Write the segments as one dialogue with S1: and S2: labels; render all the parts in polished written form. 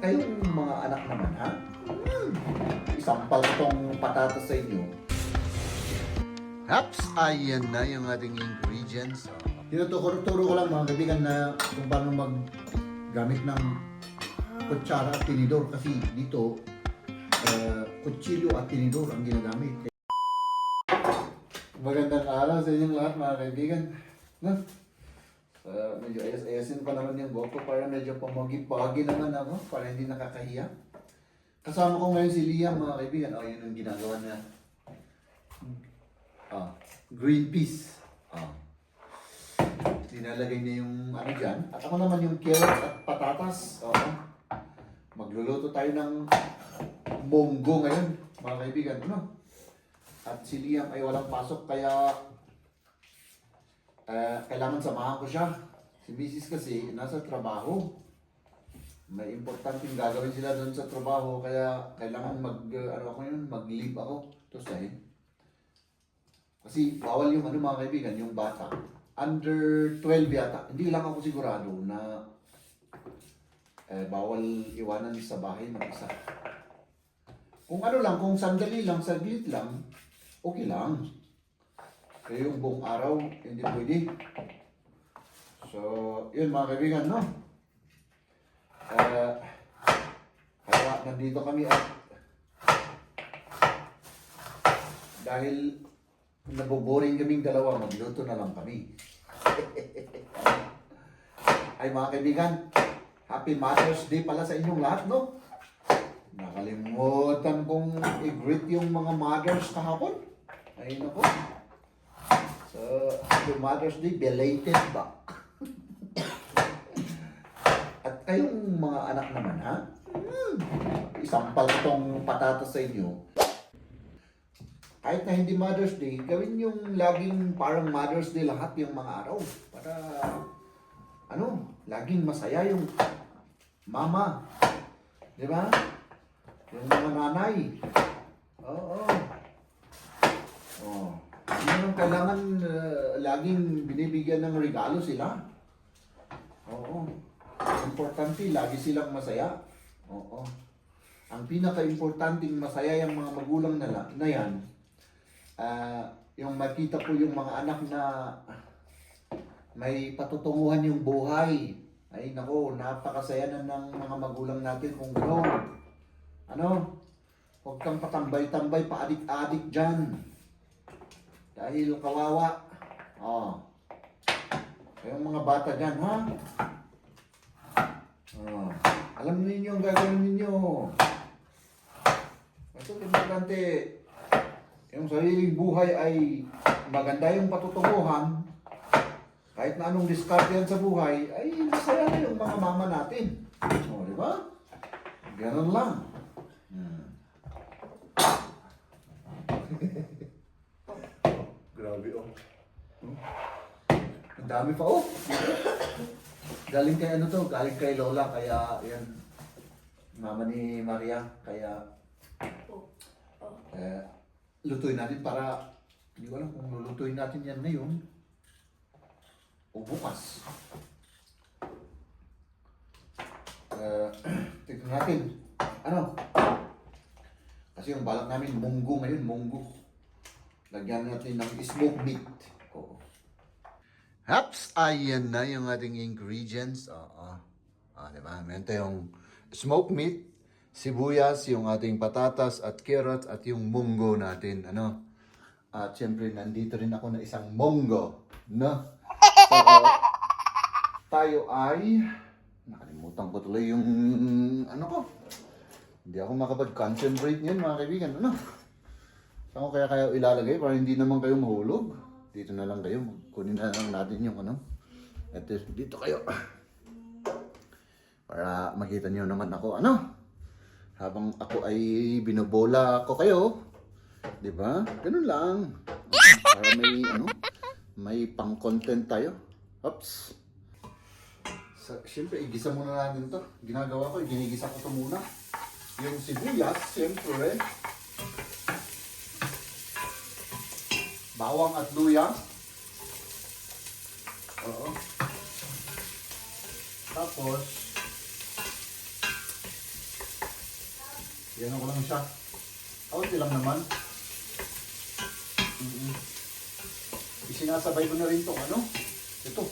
S1: kayong mga anak naman, ha? Isampal tong patatas sa inyo.
S2: Haps, ayan na yung ating ingredients.
S1: Tinuturo ko lang mga kaibigan na kung paano maggamit ng kutsara at tinidor kasi dito kutsilyo at tinidor ang ginagamit. Magandang araw sa inyong lahat mga kaibigan. No? Medyo ayas-ayasin pa naman yung buhok ko para medyo pamagi-pagi naman ako para hindi nakakahiya. Kasama ko ngayon si Liam mga kaibigan. Yun ang ginagawa niya. Green peas. Dinalagay niya yung ano dyan. At ako naman yung carrots at patatas. Magluluto tayo ng munggo ngayon mga kaibigan. Ano? At si Liam ay walang pasok kaya kailangan samahan ko siya. Si Mrs. kasi nasa trabaho. May importanteng gagawin sila doon sa trabaho kaya kailangan mag-leave ako. Ito sa'yo. Kasi bawal yung mga kaibigan, yung bata. Under 12 yata. Hindi lang ako sigurado na bawal iwanan sa bahay mag-isa. Kung kung sandali lang, saglit lang, okay lang. Kaya yung buong araw, hindi pwede. So, yun mga kaibigan, no? Kaya nandito kami at dahil naboboring kaming dalawa, magluto na lang kami. Ay mga kaibigan, Happy Mother's Day pala sa inyong lahat, no? Nakalimutan kong i-greet yung mga mothers kahapon. Ay nako. So, Happy Mother's Day, belated ba? At kayong mga anak naman, ha? Isampal tong patatas sa inyo. Kahit na hindi Mother's Day, gawin yung laging parang Mother's Day lahat yung mga araw. Para, laging masaya yung mama. Di ba? Yung mga nanay. Hindi naman kailangan laging binibigyan ng regalo sila. Importante, lagi silang masaya. Ang pinaka-importanting masaya yung mga magulang na yan, yung makita po yung mga anak na may patutunguhan yung buhay. Ay nako, napakasaya na ng mga magulang natin kung gano'n. Huwag kang patambay-tambay, paadik-adik dyan. Dahil kawawa. Kayong mga bata dyan, ha? Alam niyo ang gagawin ninyo. Ito, importante. Yung sariling buhay ay maganda yung patutunguhan. Kahit na anong discard yan sa buhay, ay masaya na yung mga mama natin. Di ba? Ganun lang. Grabe, Ang dami pa, Galing kay galing kay Lola, kaya yan. Mama ni Maria, kaya lutuin natin para, hindi ko alam kung lulutuin natin yan ngayon o bukas. Tignan natin. Kasi yung balak namin, munggo ngayon, munggo. Lagyan natin ng smoked meat.
S2: Haps, ayan na yung ating ingredients. Diba? Meron tayong smoked meat, sibuyas, yung ating patatas at carrots at yung munggo natin. At syempre, nandito rin ako na isang munggo. No? So, tayo ay... Nakalimutan ko tuloy yung ko. Hindi ako makapag-concentrate ngayon mga kaibigan. Saan ko kaya ilalagay para hindi naman kayo mahulog? Dito na lang kayo. Kunin na lang natin yung At dito kayo. Para makita niyo naman ako. Habang ako ay binobola ko kayo. Diba? Ganun lang. Para may pang-content tayo. Oops.
S1: Siyempre, igisa muna natin ito. Ginagawa ko, ginigisa ko ito muna. Yung sibuyas, siyempre. Bawang at luya. Tapos, Yan ako lang siya. Kaunti lang naman. Isinasabay ko na rin itong ano. Ito.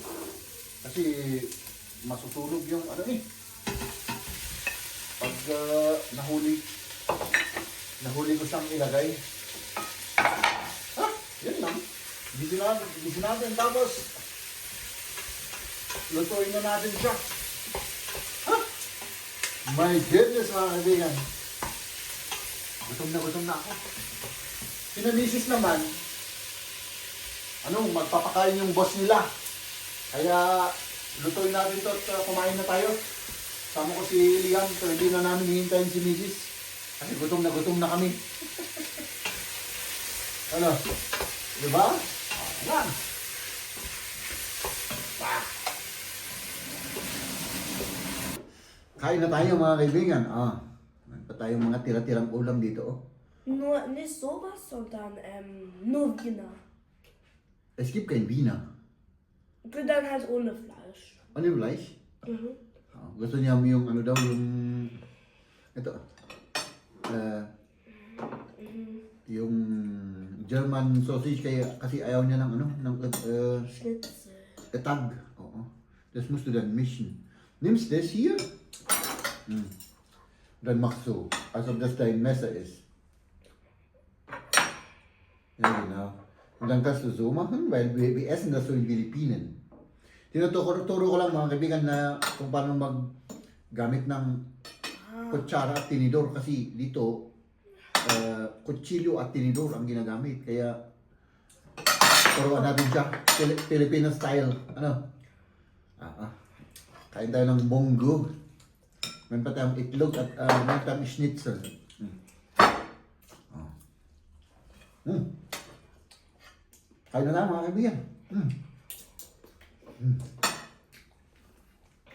S1: Kasi masusunog yung ano eh. Pag nahuli ko siyang ilagay. Yan lang. Bisin natin. Tapos, lutuin na natin siya. My goodness mga kaibigan. Gutom na ako. Sinamisis naman, magpapakain yung boss nila. Kaya, lutuin natin ito at kumain na tayo. Sama ko si Liam, pero hindi na namin hihintayin si Mrs. Kasi gutom na kami. Ano? Diba? Yan. Kain na tayo mga kaibigan. Meron pa tayong mga tira-tirang ulam dito. Oh.
S3: Nicht sowas, sondern nur Wiener.
S1: Es gibt kein Wiener.
S3: Und dann halt ohne Fleisch.
S1: Ano yung Fleisch?
S3: Mhm.
S1: Gusto niya yung ano daw, yung... Ito. Yung German sausage kasi ayaw niya ng ano, ng
S3: Schnitzel.
S1: Etag. Oo. Das musst du dann mischen. Nimmst das hier? Dann machst du, als ob das dein Messer ist. Ja, genau. Und dann kannst du so machen, weil wir essen das so in Philippinen. Tinuturo ko lang mga kaibigan na kung paano maggamit ng kutsara at tinidor kasi dito kutsilyo at tinidor ang ginagamit. Kaya turuan natin siya. Filipino style. Ano? Kain tayo ng munggo. Meron pa tayong itlog at meron tayong schnitzel. Kain na lang mga kaibigan.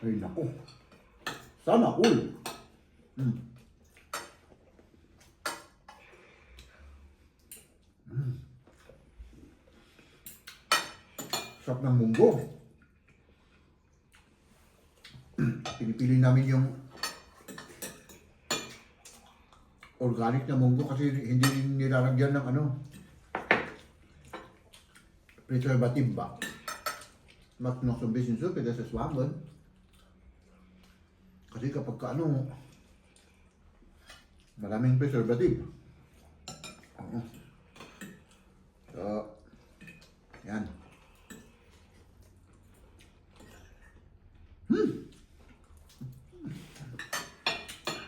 S1: Ay naku. Sana all. Sarap ng munggo. Pinipili namin yung organic na munggo kasi hindi nilalagyan ng ano preservative ba. Macht noch so ein bisschen Suppe, dass es warm wird. Kasi kapag ka ano maraming preservative. So, yan.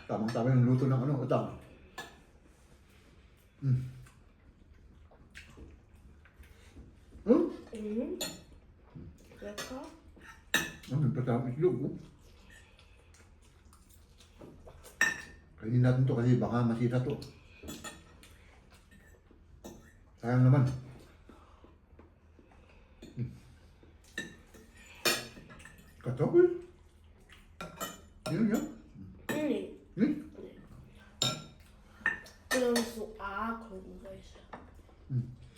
S1: Tamang-tama yung luto ng ano, utang.
S3: Mhm. Lecker.
S1: May patang itlog, oh. Kainin natin to kasi baka masira to. Sayang naman. Kartoffel? Yan.
S3: Nee.
S1: Nicht?
S3: Das ist so arg hungrig.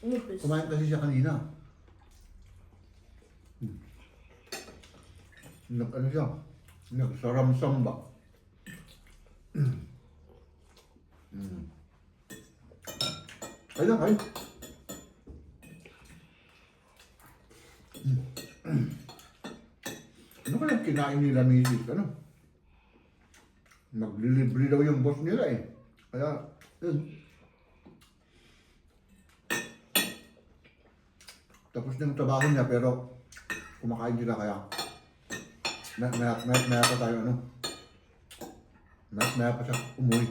S3: Nur ein bisschen.
S1: Kumain kasi siya kanina. Ano siya? Nagsaramsam ba? Kaya lang, kain. Ano kaya kinain nila misis? Ano? Naglilibre daw yung boss nila eh. Kaya, yun. Tapos na yung trabaho niya pero kumakain sila kaya maya pa tayo ano. Maya pa siya umuwi.